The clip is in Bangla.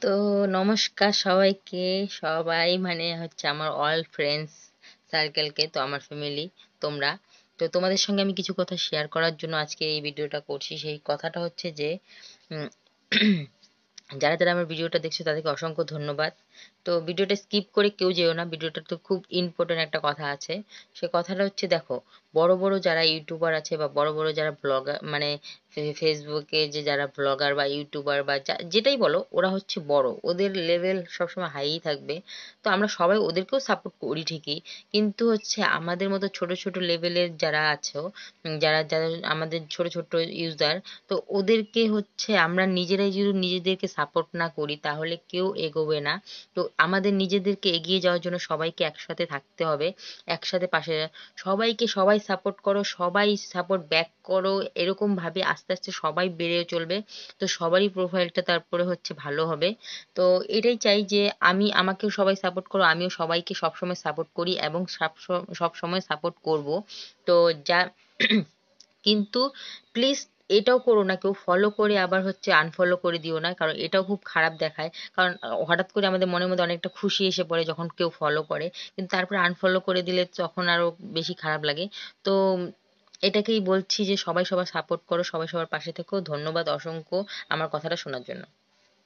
তো নমস্কার সবাইকে। সবাই মানে হচ্ছে আমার অল ফ্রেন্ডস সার্কেলকে, তো আমার ফ্যামিলি তোমরা। তো তোমাদের সঙ্গে আমি কিছু কথা শেয়ার করার জন্য আজকে এই ভিডিওটা করছি। সেই কথাটা হচ্ছে যে উম, যারা যারা আমার ভিডিওটা দেখছো তাদেরকে অসংখ্য ধন্যবাদ। তো ভিডিওটা স্কিপ করে কেউ যেও না, ভিডিওটা তো খুব ইম্পর্টেন্ট একটা কথা আছে। সে কথাটা হচ্ছে, দেখো, বড় বড় যারা ইউটিউবার আছে বা বড় বড় যারা ব্লগার, মানে ফেসবুকে যে যারা ব্লগার বা ইউটিউবার বা যেটাই বলো, ওরা হচ্ছে বড়, ওদের লেভেল সবসময় হাই থাকবে। তো আমরা সবাই ওদেরকেও সাপোর্ট করি ঠিকই, কিন্তু হচ্ছে আমাদের মতো ছোট ছোট লেভেলের যারা আছো, যারা যারা আমাদের ছোট ছোট ইউজার, তো ওদেরকে হচ্ছে আমরা নিজেরাই যদি নিজেদেরকে সাপোর্ট না করি তাহলে কেউ এগোবে না। তো আমাদের নিজেদেরকে এগিয়ে যাওয়ার জন্য সবাইকে একসাথে থাকতে হবে, একসাথে পাশে সবাইকে, সবাই সাপোর্ট করো, সবাই সাপোর্ট ব্যাক করো, এরকম ভাবে আস্তে আস্তে সবাই বেড়ে চলবে। তো সবারই প্রোফাইলটা তারপরে হচ্ছে ভালো হবে। তো এটাই চাই যে আমাকেও সবাই সাপোর্ট করো, আমিও সবাইকে সবসময় সাপোর্ট করি এবং সব সময় সাপোর্ট করব। তো যা কিন্তু প্লিজ এটাও করো না, কেউ ফলো করে আবার হচ্ছে আনফলো করে দিও না, কারণ এটাও খুব খারাপ দেখায়। কারণ হঠাৎ করে আমাদের মনের মধ্যে অনেকটা খুশি এসে পড়ে যখন কেউ ফলো করে, কিন্তু তারপরে আনফলো করে দিলে তখন আরো বেশি খারাপ লাগে। তো এটাকেই বলছি যে সবাই সবার সাপোর্ট করো, সবাই সবার পাশে থেকো। ধন্যবাদ অসংখ্য আমার কথাটা শোনার জন্য।